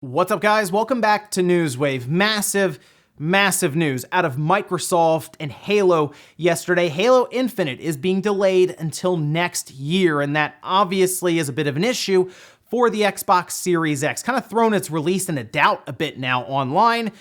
What's up, guys? Welcome back to Newswave. Massive news out of Microsoft and Halo yesterday. Halo Infinite is being delayed until next year, and that obviously is a bit of an issue for the Xbox Series X. Kind of thrown its release into doubt a bit now online,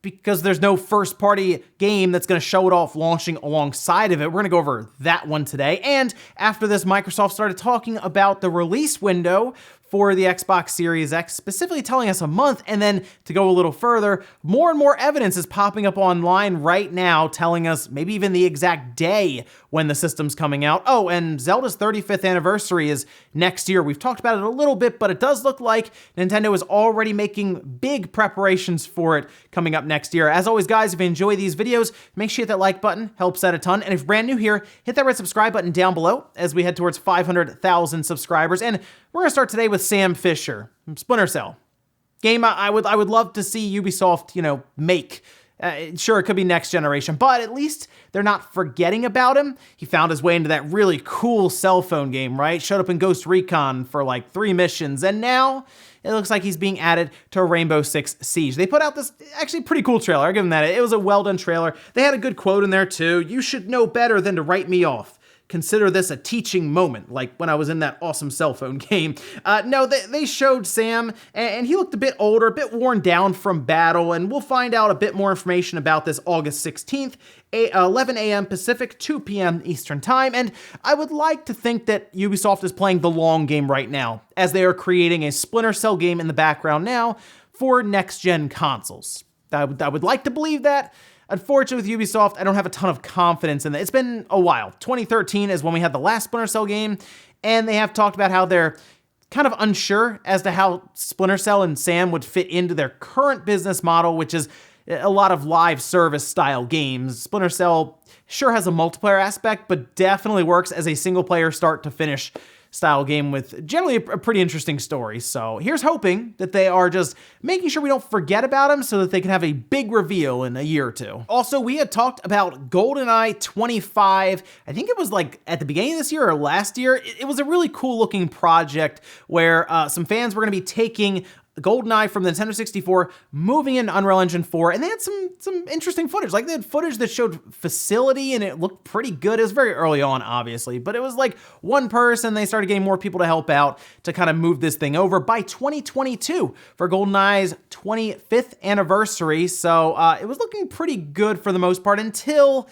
because there's no first-party game that's going to show it off launching alongside of it. We're going to go over that one today. And after this, Microsoft started talking about the release window for the Xbox Series X, specifically telling us a month. And then to go a little further, more and more evidence is popping up online right now telling us maybe even the exact day when the system's coming out. Oh, and Zelda's 35th anniversary is next year. We've talked about it a little bit, but it does look like Nintendo is already making big preparations for it coming up next year. As always, guys, if you enjoy these videos, make sure you hit that like button, helps out a ton. And if you're brand new here, hit that red subscribe button down below as we head towards 500,000 subscribers. And we're gonna start today with Sam Fisher, Splinter Cell. Game I would love to see Ubisoft, make. Sure, it could be next generation, but at least they're not forgetting about him. He found his way into that really cool cell phone game, right? Showed up in Ghost Recon for like 3 missions, and now it looks like he's being added to Rainbow Six Siege. They put out this actually pretty cool trailer. I'll give them that. It was a well-done trailer. They had a good quote in there too. "You should know better than to write me off. Consider this a teaching moment," like when I was in that awesome cell phone game. No, they showed Sam, and he looked a bit older, a bit worn down from battle, and we'll find out a bit more information about this August 16th, 11 a.m. Pacific, 2 p.m. Eastern Time, and I would like to think that Ubisoft is playing the long game right now, as they are creating a Splinter Cell game in the background now for next-gen consoles. I would like to believe that. Unfortunately, with Ubisoft, I don't have a ton of confidence in that. It's been a while. 2013 is when we had the last Splinter Cell game, and they have talked about how they're kind of unsure as to how Splinter Cell and Sam would fit into their current business model, which is a lot of live service style games. Splinter Cell sure has a multiplayer aspect, but definitely works as a single player start to finish style game with generally a pretty interesting story. So here's hoping that they are just making sure we don't forget about them so that they can have a big reveal in a year or two. Also, we had talked about Goldeneye 25. I think it was like at the beginning of this year or last year. It was a really cool looking project where some fans were going to be taking Goldeneye from the Nintendo 64, moving into Unreal Engine 4, and they had some interesting footage. Like, they had footage that showed facility, and it looked pretty good. It was very early on, obviously, but it was like one person. They started getting more people to help out to kind of move this thing over by 2022 for Goldeneye's 25th anniversary. So it was looking pretty good for the most part until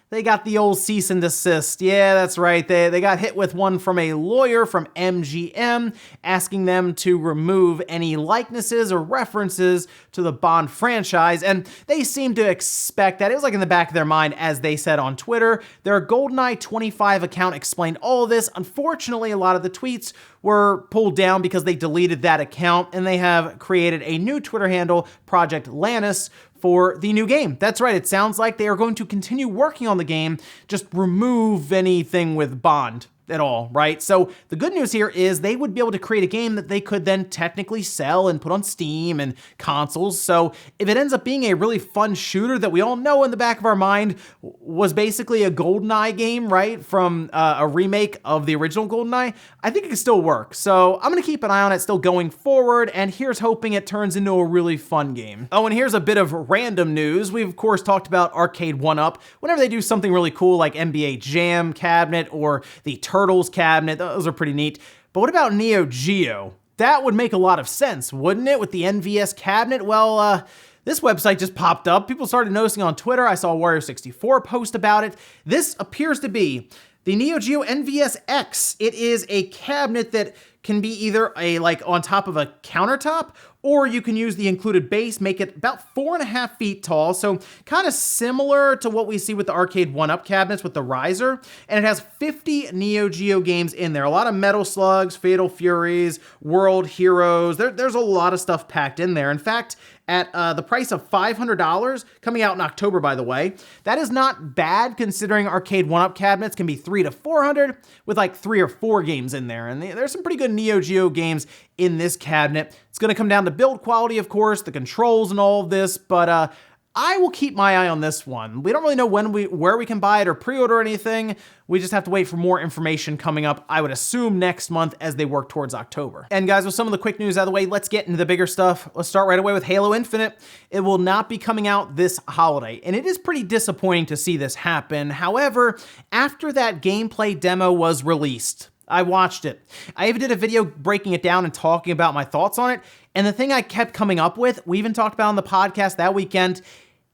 they got the old cease and desist. Yeah, that's right. They got hit with one from a lawyer from MGM asking them to remove any likenesses or references to the Bond franchise, and they seemed to expect that. It was like in the back of their mind, as they said on Twitter. Their Goldeneye 25 account explained all of this. Unfortunately, a lot of the tweets were pulled down because they deleted that account, and they have created a new Twitter handle, Project Lannis, for the new game. That's right, it sounds like they are going to continue working on the game, just remove anything with Bond at all, right? So the good news here is they would be able to create a game that they could then technically sell and put on Steam and consoles. So if it ends up being a really fun shooter that we all know in the back of our mind was basically a Goldeneye game, right, from a remake of the original Goldeneye, I think it can still work. So I'm gonna keep an eye on it still going forward, and here's hoping it turns into a really fun game. Oh, and here's a bit of random news. We've of course talked about Arcade 1-Up. Whenever they do something really cool like NBA Jam cabinet or the Turtles cabinet, those are pretty neat. But what about NEOGEO? That would make a lot of sense, wouldn't it, with the NVS cabinet? Well, this website just popped up. People started noticing on Twitter. I saw Wario64 post about it. This appears to be the NEOGEO NVSX. It is a cabinet that can be either like on top of a countertop, or you can use the included base, make it about 4.5 feet tall. So kind of similar to what we see with the Arcade 1-Up cabinets with the riser. And it has 50 NEOGEO games in there. A lot of Metal Slugs, Fatal Furies, World Heroes. There's a lot of stuff packed in there. In fact, at the price of $500, coming out in October, by the way, that is not bad considering Arcade 1-Up cabinets can be $300 to $400 with like 3 or 4 games in there. And there's some pretty good NEOGEO games in this cabinet. It's going to come down to build quality, of course, the controls and all of this, but I will keep my eye on this one. We don't really know where we can buy it or pre-order anything. We just have to wait for more information coming up, I would assume next month as they work towards October. And guys, with some of the quick news out of the way, let's get into the bigger stuff. Let's start right away with Halo Infinite. It will not be coming out this holiday, and it is pretty disappointing to see this happen. However, after that gameplay demo was released, I watched it. I even did a video breaking it down and talking about my thoughts on it. And the thing I kept coming up with, we even talked about on the podcast that weekend,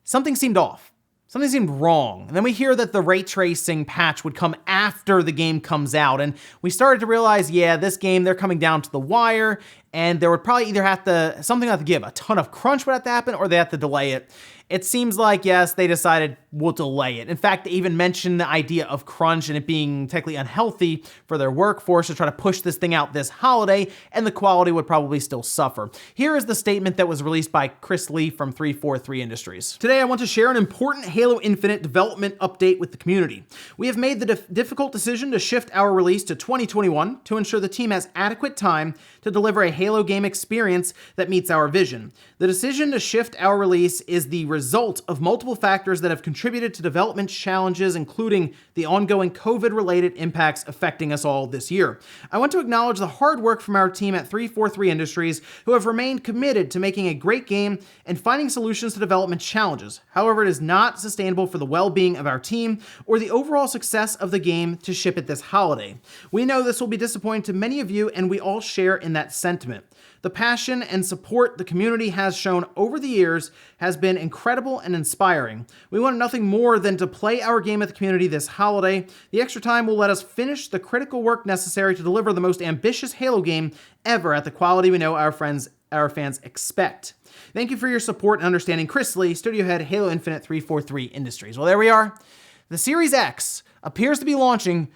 something seemed off. Something seemed wrong. And then we hear that the ray tracing patch would come after the game comes out. And we started to realize, yeah, this game, they're coming down to the wire. And there would probably either something have to give. A ton of crunch would have to happen, or they have to delay it. It seems like, yes, they decided we'll delay it. In fact, they even mentioned the idea of crunch and it being technically unhealthy for their workforce to try to push this thing out this holiday, and the quality would probably still suffer. Here is the statement that was released by Chris Lee from 343 Industries. Today, I want to share an important Halo Infinite development update with the community. We have made the difficult decision to shift our release to 2021 to ensure the team has adequate time to deliver a Halo game experience that meets our vision. The decision to shift our release is the result of multiple factors that have contributed to development challenges, including the ongoing COVID-related impacts affecting us all this year. I want to acknowledge the hard work from our team at 343 Industries, who have remained committed to making a great game and finding solutions to development challenges. However, it is not sustainable for the well-being of our team or the overall success of the game to ship it this holiday. We know this will be disappointing to many of you, and we all share in that sentiment. The passion and support the community has shown over the years has been incredible and inspiring. We want nothing more than to play our game at the community this holiday. The extra time will let us finish the critical work necessary to deliver the most ambitious Halo game ever at the quality we know our fans expect. Thank you for your support and understanding. Chris Lee, Studio Head, Halo Infinite 343 Industries. Well, there we are. The Series X appears to be launching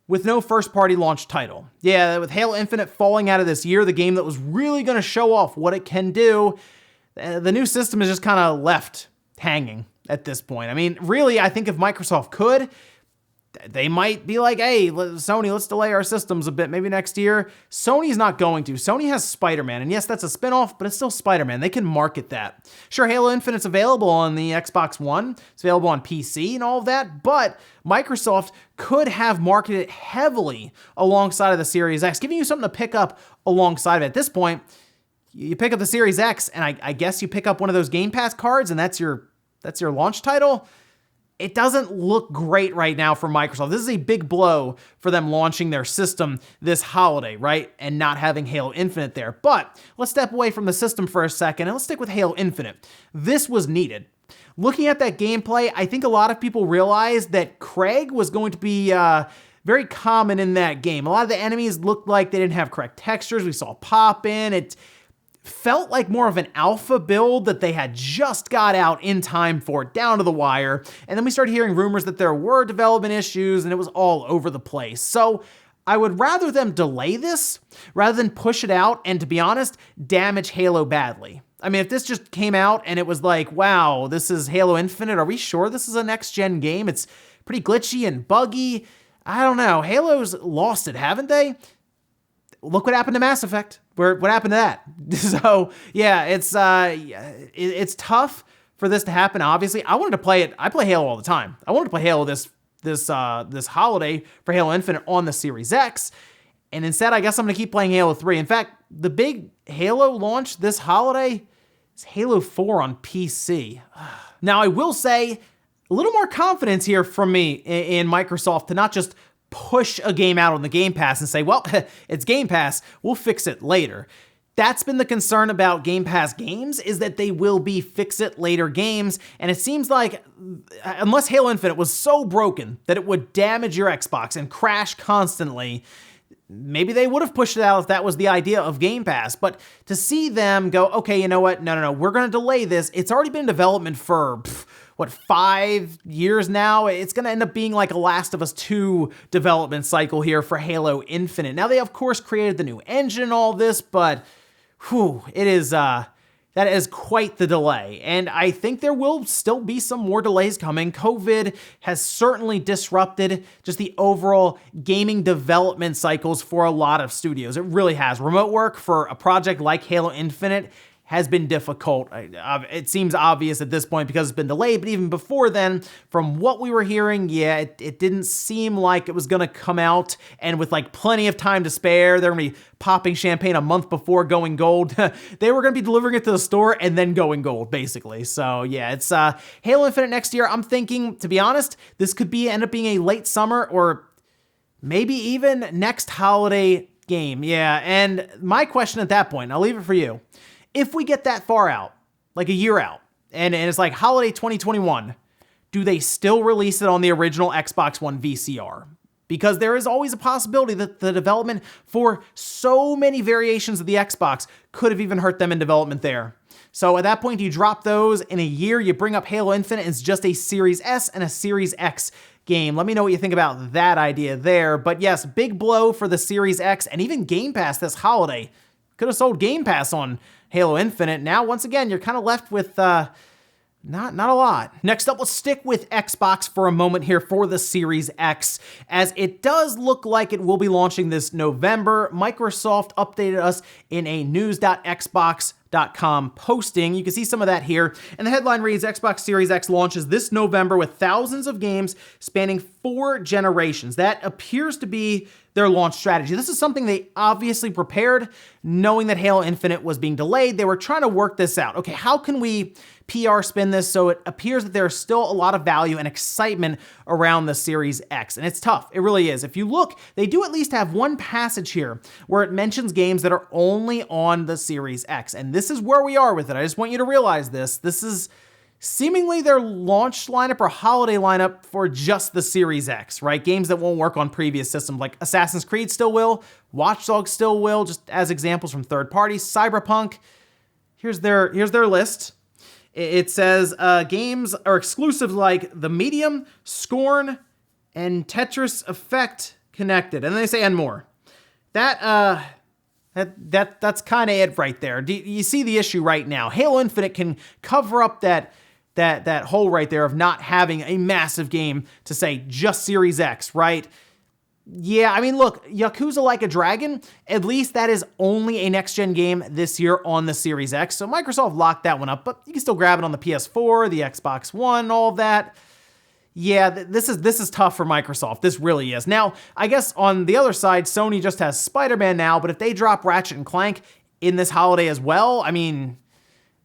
with no first-party launch title. Yeah, with Halo Infinite falling out of this year, the game that was really going to show off what it can do, the new system is just kind of left hanging at this point. I mean, really, I think if Microsoft could, they might be like, hey, Sony, let's delay our systems a bit, maybe next year. Sony's not going to. Sony has Spider-Man, and yes, that's a spinoff, but it's still Spider-Man. They can market that. Sure, Halo Infinite's available on the Xbox One, it's available on PC and all of that, but Microsoft could have marketed it heavily alongside of the Series X, giving you something to pick up alongside of it. At this point, you pick up the Series X, and I guess you pick up one of those Game Pass cards, and that's your launch title. It doesn't look great right now for Microsoft. This is a big blow for them launching their system this holiday, right? And not having Halo Infinite there. But let's step away from the system for a second and let's stick with Halo Infinite. This was needed. Looking at that gameplay, I think a lot of people realized that Craig was going to be very common in that game. A lot of the enemies looked like they didn't have correct textures. We saw pop in. It felt like more of an alpha build that they had just got out in time for it, down to the wire. And then we started hearing rumors that there were development issues and it was all over the place. So I would rather them delay this rather than push it out and, to be honest, damage Halo badly. I mean, if this just came out and it was like, wow, this is Halo Infinite, are we sure this is a next-gen game? It's pretty glitchy and buggy. I don't know. Halo's lost it, haven't they? Look what happened to Mass Effect. What happened to that? So yeah, it's tough for this to happen. Obviously, I wanted to play it. I play Halo all the time. I wanted to play Halo this holiday for Halo Infinite on the Series X, and instead, I guess I'm gonna keep playing Halo 3. In fact, the big Halo launch this holiday is Halo 4 on PC. Now, I will say a little more confidence here from me in Microsoft to not just push a game out on the Game Pass and say, well, it's Game Pass, we'll fix it later. That's been the concern about Game Pass games, is that they will be fix-it-later games, and it seems like, unless Halo Infinite was so broken that it would damage your Xbox and crash constantly, maybe they would have pushed it out if that was the idea of Game Pass. But to see them go, okay, you know what, no, we're going to delay this. It's already been in development for 5 years now? It's going to end up being like a Last of Us 2 development cycle here for Halo Infinite. Now, they, of course, created the new engine and all this, but it is, that is quite the delay. And I think there will still be some more delays coming. COVID has certainly disrupted just the overall gaming development cycles for a lot of studios. It really has. Remote work for a project like Halo Infinite has been difficult. It seems obvious at this point because it's been delayed, but even before then, from what we were hearing, yeah, it didn't seem like it was gonna come out, and with like plenty of time to spare, they're gonna be popping champagne a month before going gold. They were gonna be delivering it to the store and then going gold, basically. So yeah, it's Halo Infinite next year. I'm thinking, to be honest, this could end up being a late summer or maybe even next holiday game. Yeah, and my question at that point, I'll leave it for you. If we get that far out, like a year out, and it's like holiday 2021, do they still release it on the original Xbox One VCR? Because there is always a possibility that the development for so many variations of the Xbox could have even hurt them in development there. So at that point, you drop those in a year, you bring up Halo Infinite, it's just a Series S and a Series X game. Let me know what you think about that idea there. But yes, big blow for the Series X and even Game Pass this holiday. Could have sold Game Pass on Halo Infinite. Now, once again, you're kind of left with not a lot. Next up, let's stick with Xbox for a moment here for the Series X, as it does look like it will be launching this November. Microsoft updated us in a news.xbox.com posting. You can see some of that here. And the headline reads, Xbox Series X launches this November with thousands of games spanning 4 generations. That appears to be their launch strategy. This is something they obviously prepared, knowing that Halo Infinite was being delayed. They were trying to work this out. Okay, how can we PR spin this so it appears that there's still a lot of value and excitement around the Series X? And it's tough. It really is. If you look, they do at least have one passage here where it mentions games that are only on the Series X. And this is where we are with it. I just want you to realize this. This is seemingly their launch lineup or holiday lineup for just the Series X, right? Games that won't work on previous systems, like Assassin's Creed still will, Watch Dogs still will, just as examples from third parties. Cyberpunk, here's their list. It says games are exclusive like The Medium, Scorn, and Tetris Effect Connected, and then they say and more. That's kind of it right there. You see the issue right now. Halo Infinite can cover up that hole right there of not having a massive game to say just Series X, right? Yeah, I mean, look, Yakuza Like a Dragon, at least that is only a next-gen game this year on the Series X, so Microsoft locked that one up, but you can still grab it on the PS4, the Xbox One, all of that. Yeah, this is tough for Microsoft. This really is. Now, I guess on the other side, Sony just has Spider-Man now, but if they drop Ratchet and Clank in this holiday as well, I mean,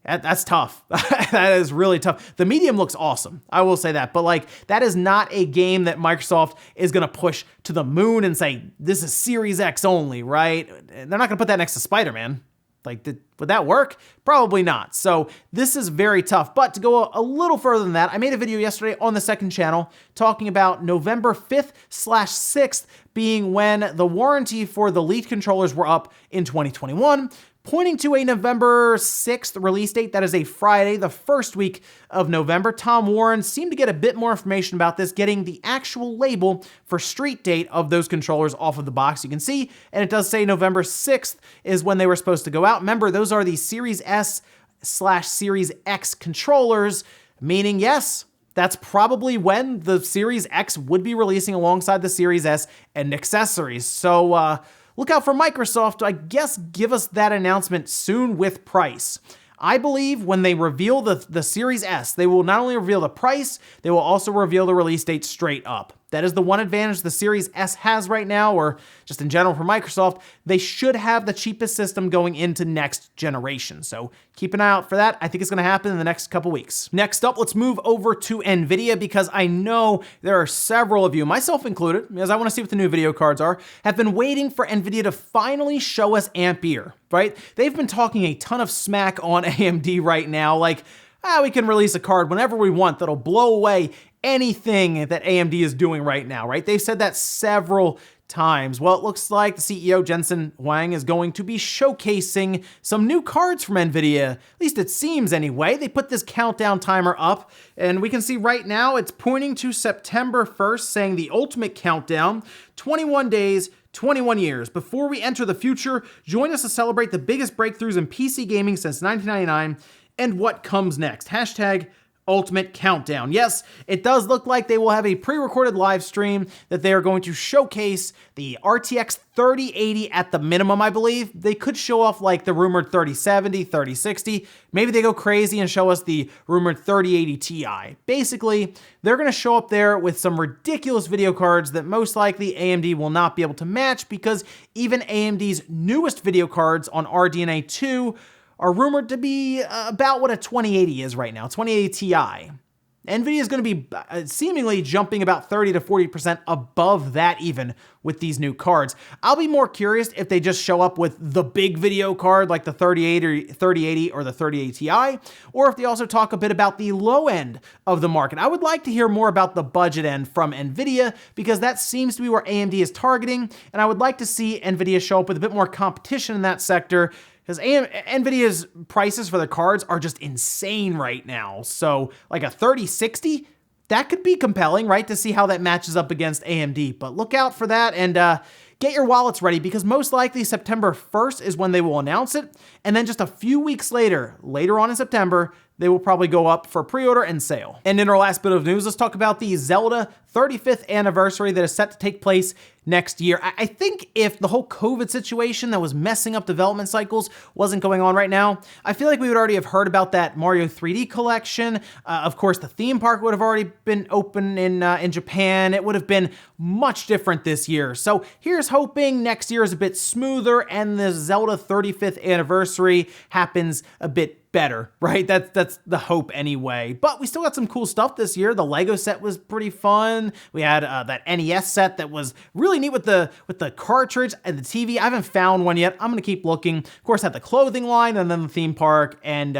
that's tough. That is really tough. The Medium looks awesome, I will say that, but like, that is not a game that Microsoft is gonna push to the moon and say, this is Series X only, right? They're not gonna put that next to Spider-Man. Like, would that work? Probably not. So this is very tough. But to go a little further than that, I made a video yesterday on the second channel talking about November 5th/6th being when the warranty for the Elite controllers were up in 2021, pointing to a November 6th release date. That is a Friday, the first week of November. Tom Warren seemed to get a bit more information about this, getting the actual label for street date of those controllers off of the box. You can see, and it does say November 6th is when they were supposed to go out. Remember, those are the Series S/Series X controllers, meaning, yes, that's probably when the Series X would be releasing alongside the Series S and accessories. So, look out for Microsoft to, I guess, give us that announcement soon with price. I believe when they reveal the Series S, they will not only reveal the price, they will also reveal the release date straight up. That is the one advantage the Series S has right now, or just in general for Microsoft. They should have the cheapest system going into next generation. So keep an eye out for that. I think it's going to happen in the next couple weeks. Next up, let's move over to Nvidia, because I know there are several of you, myself included, because I want to see what the new video cards are, have been waiting for Nvidia to finally show us Ampere, right? They've been talking a ton of smack on AMD right now, like, we can release a card whenever we want that'll blow away anything that AMD is doing right now, right? They've said that several times. Well, it looks like the CEO, Jensen Huang, is going to be showcasing some new cards from Nvidia. At least it seems anyway. They put this countdown timer up, and we can see right now it's pointing to September 1st, saying the ultimate countdown, 21 days, 21 years. Before we enter the future, join us to celebrate the biggest breakthroughs in PC gaming since 1999 and what comes next. Hashtag Ultimate Countdown. Yes, it does look like they will have a pre-recorded live stream that they are going to showcase the RTX 3080 at the minimum, I believe. They could show off like the rumored 3070, 3060. Maybe they go crazy and show us the rumored 3080 Ti. Basically, they're going to show up there with some ridiculous video cards that most likely AMD will not be able to match, because even AMD's newest video cards on RDNA 2 are rumored to be about what a 2080 is right now, 2080 Ti. Nvidia is going to be seemingly jumping about 30 to 40% above that even with these new cards. I'll be more curious if they just show up with the big video card like the 3080 or the 3080 Ti, or if they also talk a bit about the low end of the market. I would like to hear more about the budget end from Nvidia, because that seems to be where AMD is targeting, and I would like to see Nvidia show up with a bit more competition in that sector, because Nvidia's prices for the cards are just insane right now. So like a 3060, that could be compelling, right? To see how that matches up against AMD. But look out for that, and get your wallets ready, because most likely September 1st is when they will announce it. And then just a few weeks later on in September, they will probably go up for pre-order and sale. And in our last bit of news, let's talk about the Zelda 35th anniversary that is set to take place next year. I think if the whole COVID situation that was messing up development cycles wasn't going on right now, I feel like we would already have heard about that Mario 3D collection. Of course, the theme park would have already been open in Japan. It would have been much different this year. So here's hoping next year is a bit smoother and the Zelda 35th anniversary happens a bit better, right? That's the hope anyway. But we still got some cool stuff this year. The Lego set was pretty fun. We had that NES set that was really neat with the cartridge and the TV. I haven't found one yet. I'm gonna keep looking. Of course, had the clothing line and then the theme park. And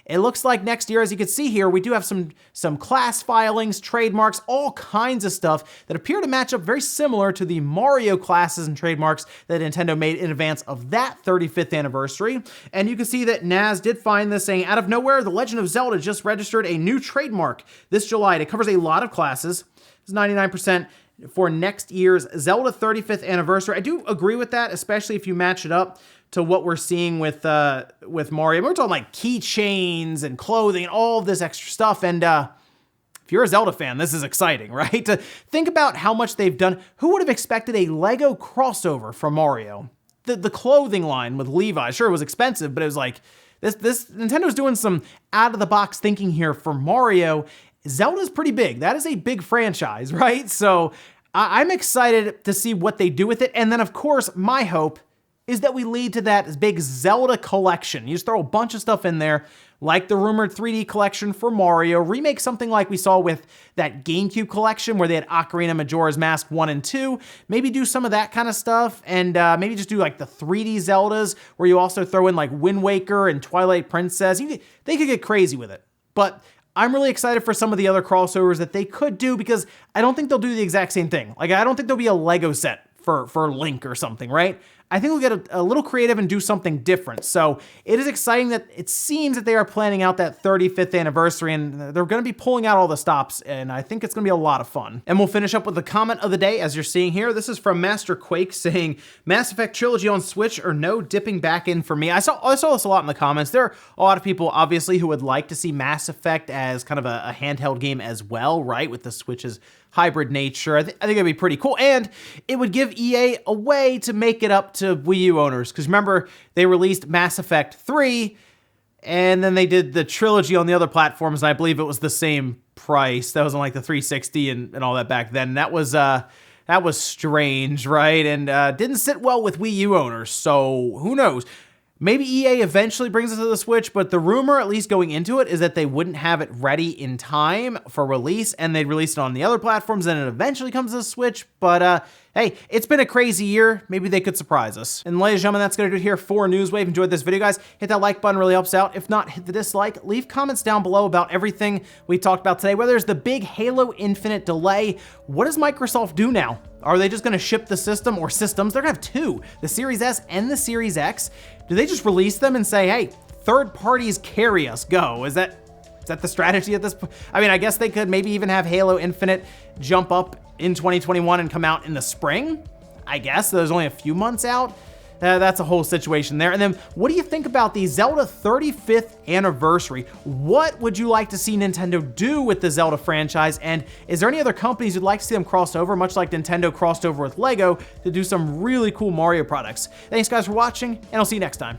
it looks like next year, as you can see here, we do have some class filings, trademarks, all kinds of stuff that appear to match up very similar to the Mario classes and trademarks that Nintendo made in advance of that 35th anniversary. And you can see that Naz did find this, saying, out of nowhere, The Legend of Zelda just registered a new trademark this July. It covers a lot of classes. It's 99% for next year's Zelda 35th anniversary. I do agree with that, especially if you match it up to what we're seeing with Mario. We're talking like keychains and clothing and all of this extra stuff. And if you're a Zelda fan, this is exciting, right? To think about how much they've done. Who would have expected a Lego crossover from Mario? The clothing line with Levi, sure, it was expensive, but it was like, This Nintendo's doing some out-of-the-box thinking here for Mario. Zelda's pretty big. That is a big franchise, right? So I'm excited to see what they do with it. And then, of course, my hope is that we lead to that big Zelda collection. You just throw a bunch of stuff in there, like the rumored 3D collection for Mario, remake something like we saw with that GameCube collection where they had Ocarina, Majora's Mask 1 and 2. Maybe do some of that kind of stuff, and maybe just do like the 3D Zeldas where you also throw in like Wind Waker and Twilight Princess. They could get crazy with it. But I'm really excited for some of the other crossovers that they could do, because I don't think they'll do the exact same thing. Like, I don't think there'll be a Lego set for Link or something, right? I think we'll get a little creative and do something different. So it is exciting that it seems that they are planning out that 35th anniversary, and they're going to be pulling out all the stops, and I think it's going to be a lot of fun. And we'll finish up with the comment of the day, as you're seeing here. This is from Master Quake saying, Mass Effect Trilogy on Switch or no dipping back in for me. I saw this a lot in the comments. There are a lot of people, obviously, who would like to see Mass Effect as kind of a handheld game as well, right? With the Switch's hybrid nature. I think it'd be pretty cool. And it would give EA a way to make it up to Wii U owners. Because remember, they released Mass Effect 3, and then they did the trilogy on the other platforms, and I believe it was the same price. That was on like the 360 and all that back then. That was strange, right? And didn't sit well with Wii U owners, so who knows? Maybe EA eventually brings it to the Switch, but the rumor, at least going into it, is that they wouldn't have it ready in time for release, and they'd release it on the other platforms, and it eventually comes to the Switch. But hey, it's been a crazy year. Maybe they could surprise us. And ladies and gentlemen, that's going to do it here for Newswave. Enjoyed this video, guys. Hit that like button, really helps out. If not, hit the dislike. Leave comments down below about everything we talked about today, whether it's the big Halo Infinite delay. What does Microsoft do now? Are they just going to ship the system or systems? They're going to have two, the Series S and the Series X. Do they just release them and say, hey, third parties carry us, go? Is that the strategy at this point? I mean, I guess they could maybe even have Halo Infinite jump up in 2021 and come out in the spring. I guess there's only a few months out. that's a whole situation there. And then what do you think about the Zelda 35th anniversary? What would you like to see Nintendo do with the Zelda franchise? And is there any other companies you'd like to see them cross over, much like Nintendo crossed over with Lego, to do some really cool Mario products? Thanks guys for watching, and I'll see you next time.